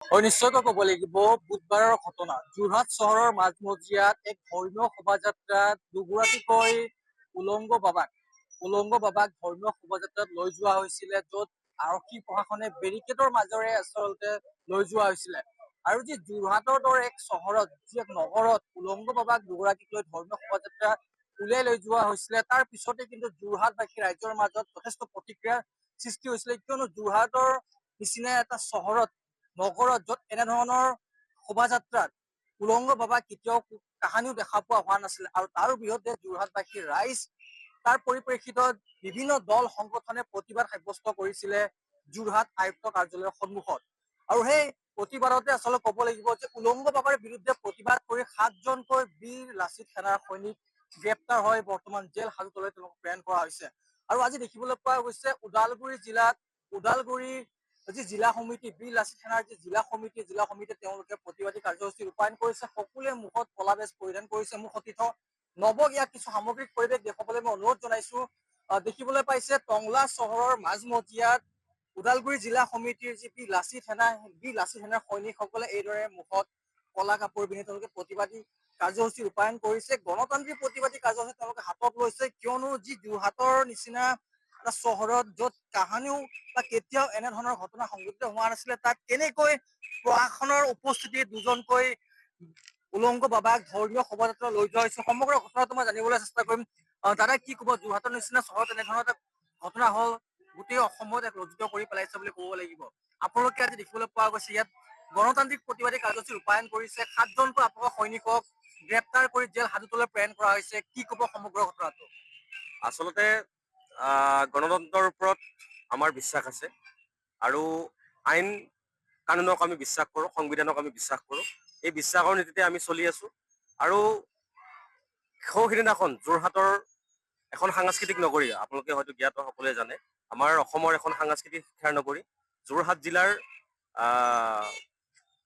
নিশ্চয়কৈ ক'ব লাগিব বুধবাৰৰ ঘটনা যোৰহাট চহৰৰ মাজমজিয়াত এক ধৰ্মীয় শোভাযাত্ৰাত দুগৰাকীকৈ উলংগ বাবাক ধৰ্মীয় শোভাযাত্ৰাত লৈ যোৱা হৈছিলে, য'ত আৰক্ষী প্ৰশাসনে বেৰিকেডৰ মাজেৰে আচলতে লৈ যোৱা হৈছিলে। আৰু যি যোৰহাটৰ দৰে এক চহৰত, যি এক নগৰত উলংগ বাবাক দুগৰাকীক লৈ ধৰ্মীয় শোভাযাত্ৰা উলিয়াই লৈ যোৱা হৈছিলে, তাৰ পিছতে কিন্তু যোৰহাটবাসী ৰাইজৰ মাজত যথেষ্ট প্ৰতিক্ৰিয়াৰ সৃষ্টি হৈছিলে, কিয়নো যোৰহাটৰ নিচিনা এটা চহৰত নগৰত য'ত এনেধৰণৰ শোভাযাত্ৰাত উলংগ বাবাক কেতিয়াও কাহানিও দেখা পোৱা হোৱা নাছিল। আৰু তাৰ বিৰুদ্ধে যোৰহাটবাসীৰ ৰাইজ তাৰ পৰিপ্ৰেক্ষিতত বিভিন্ন দল সংগঠনে প্ৰতিবাদ সাব্যস্ত কৰিছিলে যোৰহাট আয়ুক্ত কাৰ্যালয়ৰ সন্মুখত। আৰু সেই প্ৰতিবাদতে আচলতে ক'ব লাগিব যে উলংগ বাবাৰ বিৰুদ্ধে প্ৰতিবাদ কৰি 7জনকৈ বীৰ লাচিত সেনাৰ সৈনিক গ্ৰেপ্তাৰ হৈ বৰ্তমান জেল হাজতলৈ তেওঁলোকক প্ৰেৰণ কৰা হৈছে। আৰু আজি দেখিবলৈ পোৱা গৈছে ওদালগুৰিৰ যি জিলা সমিতি, বীৰ লাচিত সেনাৰ যি জিলা সমিতিয়ে তেওঁলোকে প্ৰতিবাদী কাৰ্যসূচী ৰূপায়ণ কৰিছে। সকলোৱে মুখত কলা বেজ পৰিধান কৰিছে। মুখ অতিথ নৱক ইয়াত কিছু সামগ্ৰিক পৰিৱেশ দেখুৱাবলৈ মই অনুৰোধ জনাইছো। দেখিবলৈ পাইছে টংলা চহৰৰ মাজমজিয়াত ওদালগুৰি জিলা সমিতিৰ যি বীৰ লাচিত সেনাৰ সৈনিকসকলে এইদৰে মুখত কলা কাপোৰ পিন্ধি তেওঁলোকে প্ৰতিবাদী কাৰ্যসূচী ৰূপায়ণ কৰিছে। গণতান্ত্ৰিক প্ৰতিবাদী কাৰ্যসূচী তেওঁলোকে হাতত লৈছে, কিয়নো যি যোৰহাটৰ নিচিনা এটা চহৰত য'ত কাহানিও বা কেতিয়াও এনেধৰণৰ ঘটনা সংঘটিত হোৱা নাছিলে, তাত কেনেকৈ প্ৰশাসনৰ উপস্থিতিত দুজনকৈ উলংগ বাবাক ধৰ্মীয় শোভাযাত্ৰা লৈ যোৱা হৈছে, সমগ্ৰ ঘটনাটো মই জানিবলৈ চেষ্টা কৰিম। দাদা, কি ক'ব? যোৰহাটৰ নিচিনা চহৰত এনেধৰণৰ এটা ঘটনা হ'ল, গোটেই অসমত এক লজ্জিত কৰি পেলাইছে বুলি ক'ব লাগিব। আপোনালোকে আজি দেখিবলৈ পোৱা গৈছে ইয়াত গণতান্ত্ৰিক প্ৰতিবাদী কাৰ্যসূচী ৰূপায়ণ কৰিছে। 7জনকৈ আপোনালোকৰ সৈনিকক গ্ৰেপ্তাৰ কৰি জেল হাজতলৈ প্ৰেৰণ কৰা হৈছে। কি ক'ব সমগ্ৰ ঘটনাটো? আচলতে গণতন্ত্ৰৰ ওপৰত আমাৰ বিশ্বাস আছে আৰু আইন কানুনক আমি বিশ্বাস কৰোঁ, সংবিধানক আমি বিশ্বাস কৰোঁ। এই বিশ্বাসৰ নীতিতে আমি চলি আছোঁ। আৰু সিদিনাখন যোৰহাটৰ এখন সাংস্কৃতিক নগৰী, আপোনালোকে হয়তো জ্ঞাত, সকলোৱে জানে, আমাৰ অসমৰ এখন সাংস্কৃতিক শিক্ষাৰ নগৰী।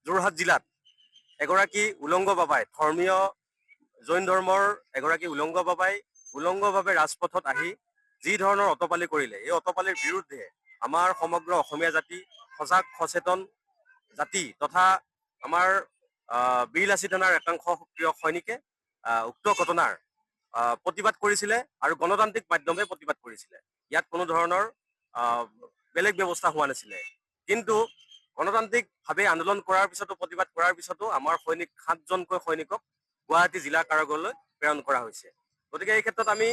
যোৰহাট জিলাত এগৰাকী উলংগ বাবাই, ধৰ্মীয় জৈন ধৰ্মৰ এগৰাকী উলংগভাৱে ৰাজপথত আহি যি ধৰণৰ অতপালি কৰিলে, এই অতপালিৰ বিৰুদ্ধে আমাৰ সমগ্ৰ অসমীয়া জাতি সজাগ সচেতন জাতি তথা আমাৰ বীৰ লাচিত সেনাৰ একাংশ সক্ৰিয় সৈনিকে উক্ত ঘটনাৰ প্ৰতিবাদ কৰিছিলে আৰু গণতান্ত্ৰিক মাধ্যমে প্ৰতিবাদ কৰিছিলে। ইয়াত কোনো ধৰণৰ বেলেগ ব্যৱস্থা হোৱা নাছিলে। কিন্তু গণতান্ত্ৰিকভাৱে আন্দোলন কৰাৰ পিছতো, প্ৰতিবাদ কৰাৰ পিছতো আমাৰ 7জনকৈ সৈনিকক গুৱাহাটী জিলা কাৰাগাৰলৈ প্ৰেৰণ কৰা হৈছে। গতিকে এই ক্ষেত্ৰত আমি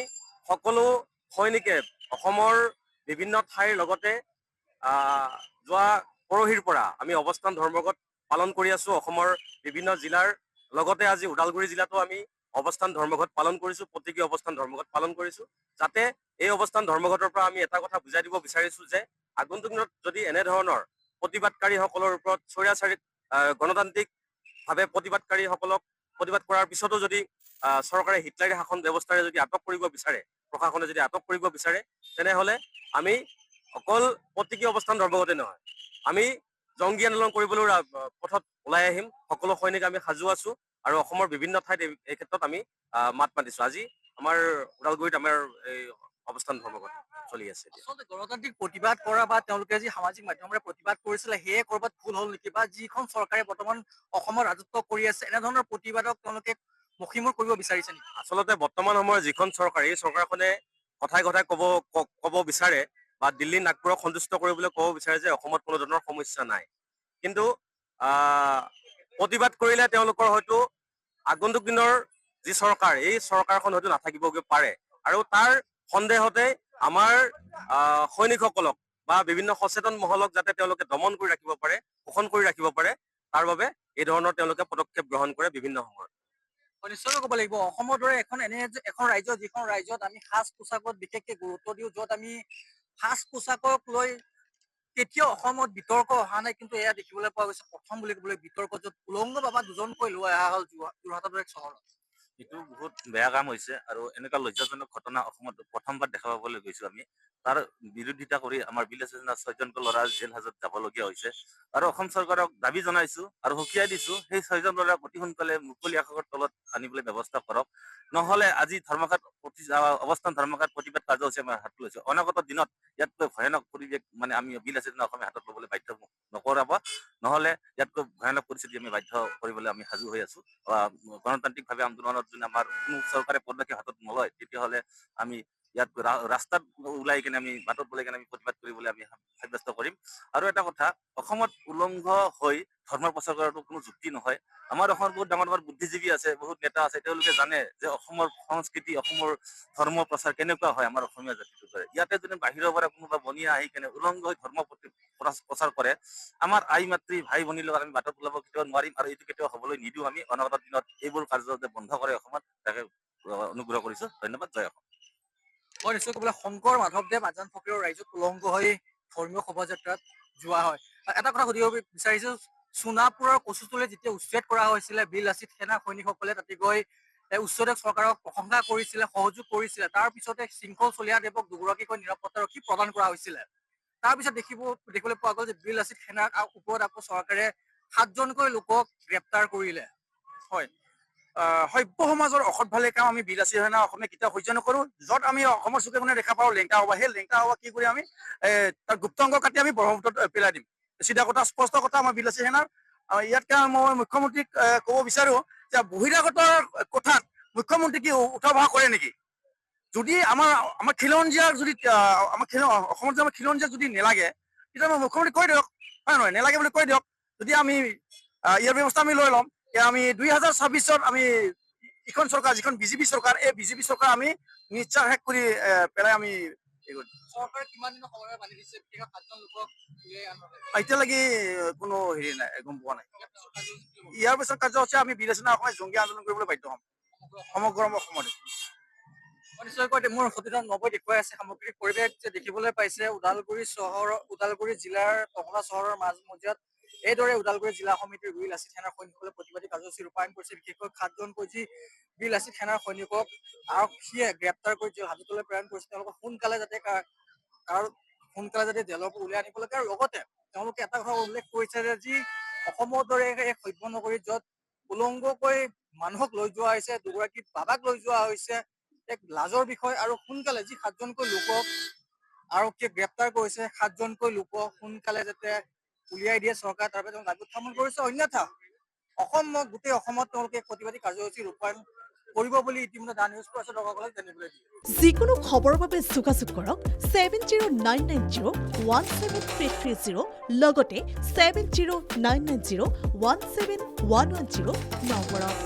সকলো সৈনিকে অসমৰ বিভিন্ন ঠাইৰ লগতে যোৱা পৰহিৰ পৰা আমি অৱস্থান ধৰ্মঘট পালন কৰি আছো। অসমৰ বিভিন্ন জিলাৰ লগতে আজি ওদালগুৰি জিলাতো আমি অৱস্থান ধৰ্মঘট পালন কৰিছো, প্ৰতীকী অৱস্থান ধৰ্মঘট পালন কৰিছো, যাতে এই অৱস্থান ধৰ্মঘটৰ পৰা আমি এটা কথা বুজাই দিব বিচাৰিছো যে আগন্তুক দিনত যদি এনেধৰণৰ প্ৰতিবাদকাৰীসকলৰ ওপৰত স্বৈৰাচাৰী গণতান্ত্ৰিকভাৱে প্ৰতিবাদ কৰাৰ পিছতো যদি চৰকাৰে হিটলাৰী শাসন ব্যৱস্থাৰে যদি আটক কৰিব বিচাৰে, প্ৰশাসনে যদি আটক কৰিব বিচাৰে, তেনেহলে আমি অকল প্ৰতীকী অৱস্থান ধৰ্মঘটে নহয়, আমি জংগী আন্দোলন কৰিবলৈ পথত ওলাই আহিম। সকলো সৈনিক আমি সাজু আছো আৰু অসমৰ বিভিন্ন ঠাইত এই ক্ষেত্ৰত আমি মাত মাতিছো। আজি আমাৰ ওদালগুৰিত আমাৰ এই অৱস্থান ধৰ্মঘট চলি আছে। আচলতে গণতান্ত্ৰিক প্ৰতিবাদ কৰা বা তেওঁলোকে যি সামাজিক মাধ্যমেৰে প্ৰতিবাদ কৰিছিলে, সেয়ে কৰবাত ভুল হ'ল নেকি? বা যিখন চৰকাৰে বৰ্তমান অসমত ৰাজত্ব কৰি আছে, এনেধৰণৰ প্ৰতিবাদক তেওঁলোকে মষিমূৰ কৰিব বিচাৰিছে নেকি? আচলতে বৰ্তমান সময়ৰ যিখন চৰকাৰ, এই চৰকাৰখনে কথাই ক'ব বিচাৰে বা দিল্লী নাগপুৰক সন্তুষ্ট কৰিবলৈ ক'ব বিচাৰে যে অসমত কোনো ধৰণৰ সমস্যা নাই। কিন্তু প্ৰতিবাদ কৰিলে তেওঁলোকৰ হয়তো আগন্তুক দিনৰ যি চৰকাৰ, এই চৰকাৰখন হয়তো নাথাকিবগৈ পাৰে। আৰু তাৰ সন্দেহতে আমাৰ সৈনিকসকলক বা বিভিন্ন সচেতন মহলক যাতে তেওঁলোকে দমন কৰি ৰাখিব পাৰে, শোষণ কৰি ৰাখিব পাৰে, তাৰ বাবে এই ধৰণৰ তেওঁলোকে পদক্ষেপ গ্ৰহণ কৰে বিভিন্ন সময়ত। নিশ্চয়কৈ ক'ব লাগিব, অসমৰ দৰে এখন ৰাজ্য, যিখন ৰাজ্যত আমি সাজ পোছাকত বিশেষকে গুৰুত্ব দিওঁ, য'ত আমি সাজ পোছাকক লৈ কেতিয়াও অসমত বিতৰ্ক অহা নাই, কিন্তু এয়া দেখিবলৈ পোৱা গৈছে প্ৰথম বুলি ক'বলৈ বিতৰ্ক, য'ত উলংগ বাবা দুজনকৈ লৈ অহা হ'ল যোৰহাটৰ এক চহৰত। এইটো বহুত বেয়া কাম হৈছে আৰু এনেকুৱা লজ্জাজনক ঘটনা অসমত প্ৰথমবাৰ দেখা পাবলৈ গৈছো আমি। তাৰ বিৰোধিতা কৰি আমাৰ বিলেজ সেনাৰ 6জনকৈ ল'ৰা জেল হাজত যাবলগীয়া হৈছে আৰু অসম চৰকাৰক দাবী জনাইছো আৰু সকীয়াই দিছো সেই 6জন ল'ৰা অতি সোনকালে মুকলি আকাশৰ তলত আনিবলৈ ব্যৱস্থা কৰক। নহলে আজি অৱস্থান ধৰ্মঘাট প্ৰতিবাদ কাৰ্যসূচী আমি হাতত লৈছো। অনাগত দিনত ইয়াতকৈ ভয়ানক পৰিৱেশ মানে আমি বিলেজ সেনা অসমে হাতত ল'বলৈ বাধ্য নকৰাব। নহলে ইয়াতকৈ ভয়ানক পৰিস্থিতি আমি বাধ্য কৰিবলৈ আমি সাজু হৈ আছো। গণতান্ত্ৰিকভাৱে আন্দোলনত যদি আমাৰ কোনো চৰকাৰে পদক্ষেপ হাতত নলয় তেতিয়াহ'লে আমি ইয়াত ৰাস্তাত ওলাই কিনে আমি বাটত ওলাই কিনে আমি প্ৰতিবাদ কৰিবলৈ আমি সাব্যস্ত কৰিম। আৰু এটা কথা, অসমত উলংঘ হৈ ধৰ্মৰ প্ৰচাৰ কৰাটো কোনো যুক্তি নহয়। আমাৰ অসমত বহুত ডাঙৰ ডাঙৰ বুদ্ধিজীৱী আছে, বহুত নেতা আছে, তেওঁলোকে জানে যে অসমৰ সংস্কৃতি, অসমৰ ধৰ্ম প্ৰচাৰ কেনেকুৱা হয় আমাৰ অসমীয়া জাতিটোৰ দৰে। ইয়াতে যদি বাহিৰৰ পৰা কোনোবা বনিয়া আহি কেনে উলংঘ হৈ ধৰ্ম প্ৰচাৰ কৰে, আমাৰ আই মাতৃ ভাই ভনীৰ লগত আমি বাটত ওলাব কেতিয়াও নোৱাৰিম আৰু এইটো কেতিয়াও হ'বলৈ নিদিওঁ আমি। অনাগত দিনত এইবোৰ কাৰ্য যাতে বন্ধ কৰে অসমত, তাকে অনুগ্ৰহ কৰিছো। ধন্যবাদ। জয় অসম। মই নিশ্চয় ক'বলৈ শংকৰ মাধৱদেৱ আজান ফকীৰৰ ৰাইজক উলংগ হৈ ধৰ্মীয় শোভাযাত্ৰাত যোৱা হয়। এটা কথা সুধিব বিচাৰিছো, সোণাপুৰৰ কচুতলীত যেতিয়া উচ্ছেদ কৰা হৈছিলে বিল লাচিত সেনা সৈনিকসকলে তাতে গৈ উচ্ছেদক চৰকাৰক প্ৰশংসা কৰিছিলে, সহযোগ কৰিছিলে। তাৰ পিছতে শৃংখল চলিহাদেৱক দুগৰাকীকৈ নিৰাপত্তাৰক্ষী প্ৰদান কৰা হৈছিলে। তাৰ পিছত দেখিবলৈ পোৱা গ'ল যে বিল লাচিত সেনাৰ ওপৰত আকৌ চৰকাৰে 7জনকৈ লোকক গ্ৰেপ্তাৰ কৰিলে। হয়, সভ্য সমাজৰ অসৎ ভালে কাম আমি বিলাচী সেনা অসমে কেতিয়াও সহ্য নকৰো। য'ত আমি অসমৰ চুকে কোণে দেখা পাওঁ লেংটা সভা, সেই লেংটা সভা কি কৰি আমি তাৰ গুপ্তাংগ কাটি আমি ব্ৰহ্মপুত্ৰত পেলাই দিম। চিধা কথা, স্পষ্ট কথা আমাৰ বিলাচী সেনাৰ। ইয়াতকে মই মুখ্যমন্ত্ৰীক ক'ব বিচাৰো যে বহিৰাগতৰ কথাত মুখ্যমন্ত্ৰী কি উঠা বহা কৰে নেকি? যদি আমাৰ খিলঞ্জীয়াক যদি অসমত যে আমাৰ খিলঞ্জীয়াক যদি নেলাগে, তেতিয়া মই মুখ্যমন্ত্ৰী কৈ দিয়ক, হয় নহয়, নেলাগে বুলি কৈ দিয়ক। যদি আমি ইয়াৰ ব্যৱস্থা আমি লৈ ল'ম, আমি 2026ত আমি ইখন চৰকাৰ, যিখন বিজেপি চৰকাৰ, এই বিজেপি চৰকাৰ আমি নিশ্চয় শেষ কৰি পেলাই আমি চৰকাৰে কিমান দিনৰ সময় বান্ধি দিছে বিশেষকৈ 7জন লোকক উলিয়াই আনবলৈ? এতিয়ালৈকে কোনো হেৰি নাই, গম পোৱা নাই। ইয়াৰ পিছত কাৰ্যসূচী আমি বিবেচনা অসমে জংগী আন্দোলন কৰিবলৈ বাধ্য হ'ম সমগ্ৰ অসমতে। নিশ্চয়কৈ মোৰ সতীৰ্থ নবৈ দেখুৱাই আছে সামগ্ৰিক পৰিৱেশ যে দেখিবলৈ পাইছে ওদালগুৰি জিলাৰ টকলা চহৰৰ মাজমজিয়াত এইদৰে ওদালগুৰি জিলা সমিতিৰ বীৰ লাচিত সেনাৰ সৈনিকসকলে প্ৰতিবাদী কাৰ্যসূচী ৰূপায়ণ কৰিছে। বিশেষকৈ 7জনকৈ যি বীৰ লাচিত সেনাৰ সৈনিকক আৰক্ষীয়ে গ্ৰেপ্তাৰ কৰি জেল হাজতলৈ প্ৰেৰণ কৰিছে। তেওঁলোকক সোনকালে যাতে জেলৰ পৰা উলিয়াই আনিব লাগে। আৰু লগতে তেওঁলোকে এটা কথা উল্লেখ কৰিছে যে যি অসমৰ দৰে এক সভ্য নগৰীত য'ত উলংগকৈ মানুহক লৈ যোৱা হৈছে, দুগৰাকী বাবাক লৈ যোৱা হৈছে, এক লাজৰ বিষয়। আৰু সোনকালে যি 7জনকৈ লোকক আৰক্ষীয়ে গ্ৰেপ্তাৰ কৰিছে, 7জনকৈ লোকক সোনকালে যাতে উলিয়াই দিয়ে চৰকাৰে, তাৰ বাবে তেওঁ দাবী উত্থাপন কৰিছে। অন্যথা গোটেই অসমত তেওঁলোকে প্ৰতিবাদী কাৰ্যসূচী ৰূপায়ণ কৰিব বুলি ইতিমধ্যে দা নিউজ প্লাছৰ দৰ্শকসকলক জানিবলৈ দিয়ে। যিকোনো খবৰৰ বাবে যোগাযোগ কৰক 7099017330 লগতে 7099017110 নম্বৰত।